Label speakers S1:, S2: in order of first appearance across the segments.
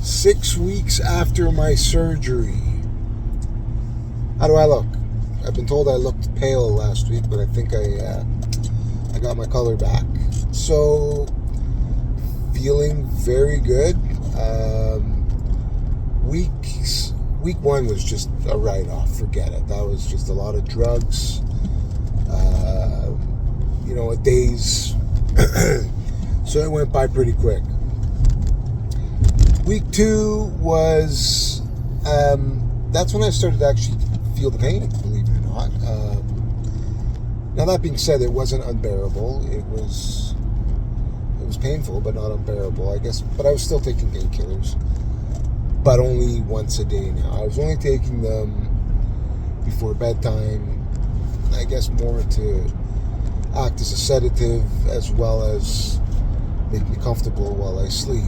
S1: 6 weeks after my surgery. How do I look? I've been told I looked pale last week, but I think I got my color back. So, feeling very good. Week one was just a write-off. Forget it. That was just a lot of drugs. A daze. So it went by pretty quick. Week two was, that's when I started to actually feel the pain, believe it or not. Now that being said, it wasn't unbearable. It was painful, but not unbearable, I guess. But I was still taking painkillers, but only once a day now. I was only taking them before bedtime, I guess more to act as a sedative as well as make me comfortable while I sleep.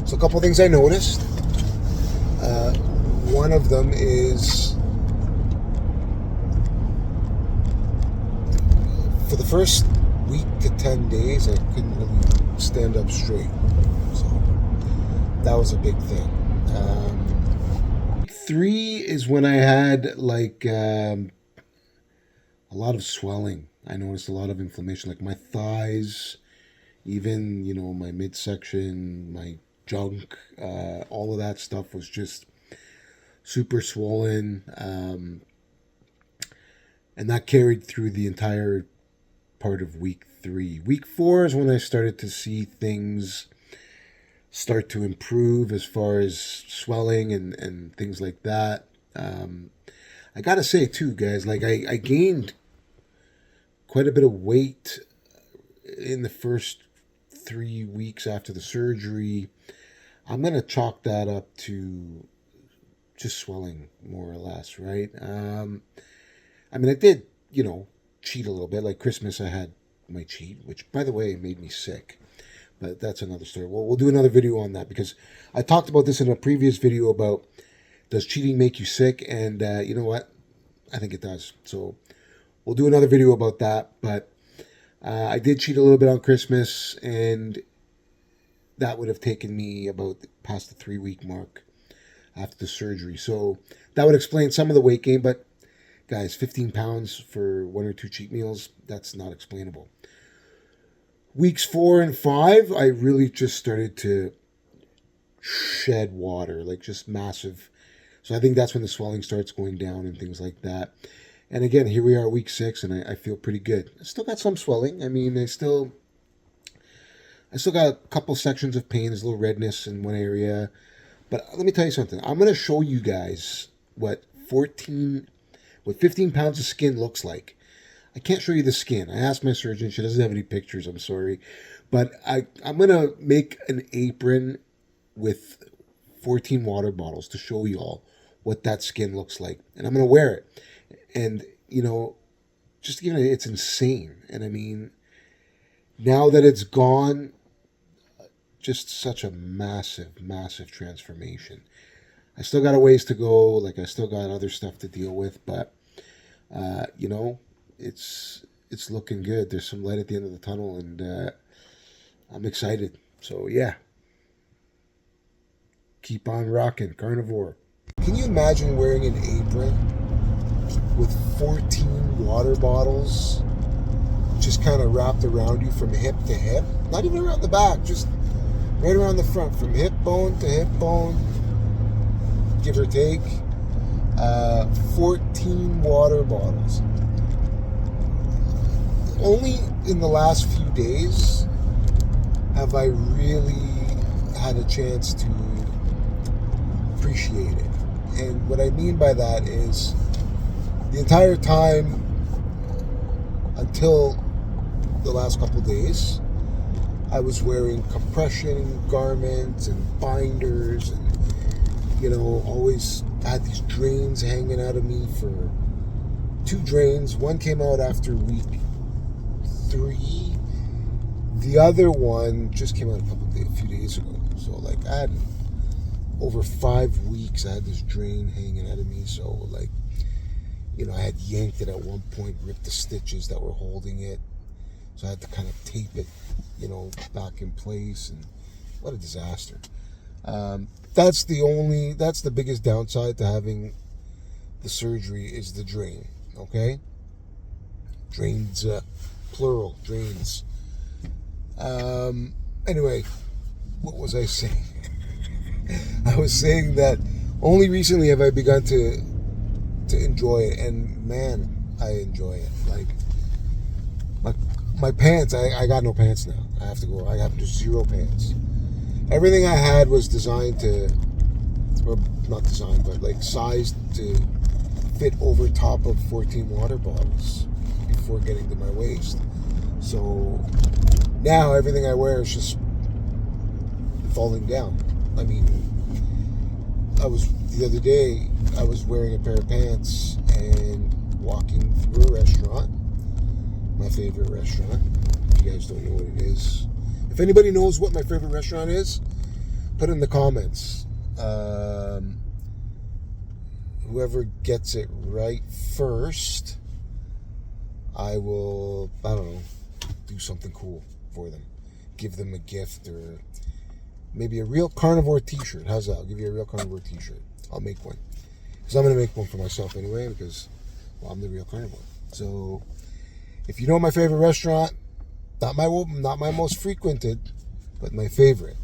S1: So a couple of things I noticed. One of them is, for the first week to 10 days, I couldn't really stand up straight. So that was a big thing. Week three is when I had a lot of swelling. I noticed a lot of inflammation, like my thighs, even, my midsection, my junk, all of that stuff was just super swollen. And that carried through the entire part of week three. Week four is when I started to see things start to improve as far as swelling and things like that. I gotta say too, guys, I gained quite a bit of weight in the first 3 weeks after the surgery. I'm going to chalk that up to just swelling, more or less, right? I did, cheat a little bit. Like Christmas, I had my cheat, which, by the way, made me sick. But that's another story. Well, we'll do another video on that because I talked about this in a previous video about, does cheating make you sick? And you know what? I think it does. So we'll do another video about that. But I did cheat a little bit on Christmas, and that would have taken me about past the 3-week mark after the surgery. So that would explain some of the weight gain. But guys, 15 pounds for 1 or 2 cheat meals, that's not explainable. Weeks 4 and 5, I really just started to shed water, like just massive. So I think that's when the swelling starts going down and things like that. And again, here we are, week 6, and I feel pretty good. I still got some swelling. I still got a couple sections of pain. There's a little redness in one area. But let me tell you something. I'm going to show you guys what 15 pounds of skin looks like. I can't show you the skin. I asked my surgeon. She doesn't have any pictures. I'm sorry. But I'm going to make an apron with 14 water bottles to show you all what that skin looks like. And I'm going to wear it. And, just to give it, it's insane. And now that it's gone, just such a massive, massive transformation. I still got a ways to go. I still got other stuff to deal with, but, it's looking good. There's some light at the end of the tunnel, and I'm excited. So, yeah. Keep on rocking, carnivore. Can you imagine wearing an apron with 14 water bottles just kind of wrapped around you from hip to hip? Not even around the back, just right around the front, from hip bone to hip bone, give or take. 14 water bottles. Only in the last few days have I really had a chance to appreciate it. And what I mean by that is, the entire time until the last couple days, I was wearing compression garments and binders, and always had these drains hanging out of me for 2 drains. One came out after week 3. The other one just came out a few days ago. So I had over 5 weeks, I had this drain hanging out of me. So I had yanked it at one point, ripped the stitches that were holding it. So I had to kind of tape it, back in place. And what a disaster. That's the biggest downside to having the surgery is the drain. Okay, drains, plural drains. Anyway, what was I saying? I was saying that only recently have I begun to enjoy it, and man, I enjoy it. Like my pants, I got no pants now. I have to go. I have just zero pants. Everything I had was designed to, or not designed, but like sized to fit over top of 14 water bottles before getting to my waist. So now everything I wear is just falling down. I mean, the other day I was wearing a pair of pants and walking through a restaurant, my favorite restaurant. If you guys don't know what it is, if anybody knows what my favorite restaurant is, put it in the comments. Whoever gets it right first, I don't know, do something cool for them. Give them a gift, or maybe a Real Carnivore t-shirt. How's that? I'll give you a Real Carnivore t-shirt. I'll make one. Because I'm going to make one for myself anyway, because, well, I'm the Real Carnivore. So, if you know my favorite restaurant, not my most frequented, but my favorite,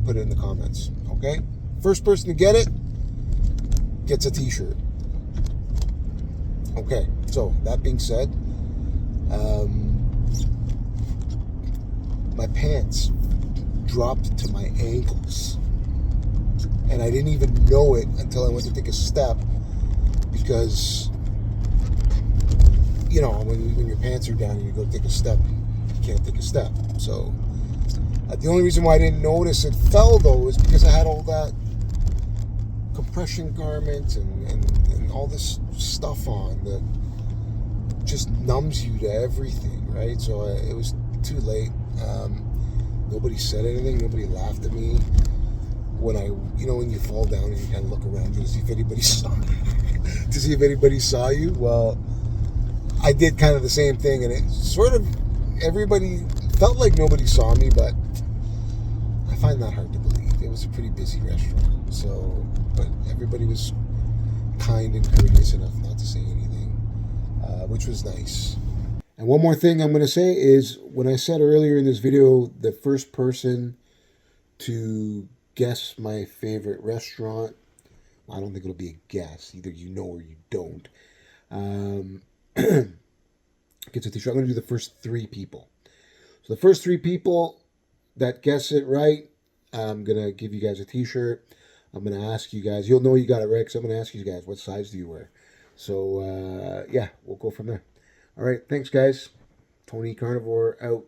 S1: put it in the comments, okay? First person to get it gets a t-shirt. Okay, so that being said, my pants dropped to my ankles, and I didn't even know it until I went to take a step, because you know, when your pants are down and you go to take a step, you can't take a step. So the only reason why I didn't notice it fell, though, is because I had all that compression garments and all this stuff on that just numbs you to everything, right? So it was too late. Nobody said anything. Nobody laughed at me when when you fall down and you kind of look around you to see if anybody saw you. Well, I did kind of the same thing, and it sort of, everybody felt like nobody saw me, but I find that hard to believe. It was a pretty busy restaurant, but everybody was kind and courteous enough not to say anything, which was nice. And one more thing I'm going to say is, when I said earlier in this video, the first person to guess my favorite restaurant, I don't think it'll be a guess. Either you know or you don't. Gets a t-shirt. I'm going to do the first 3 people. So the first 3 people that guess it right, I'm going to give you guys a t-shirt. I'm going to ask you guys, you'll know you got it right, because I'm going to ask you guys, what size do you wear? So, yeah, we'll go from there. All right, thanks, guys. Tony Carnivore out.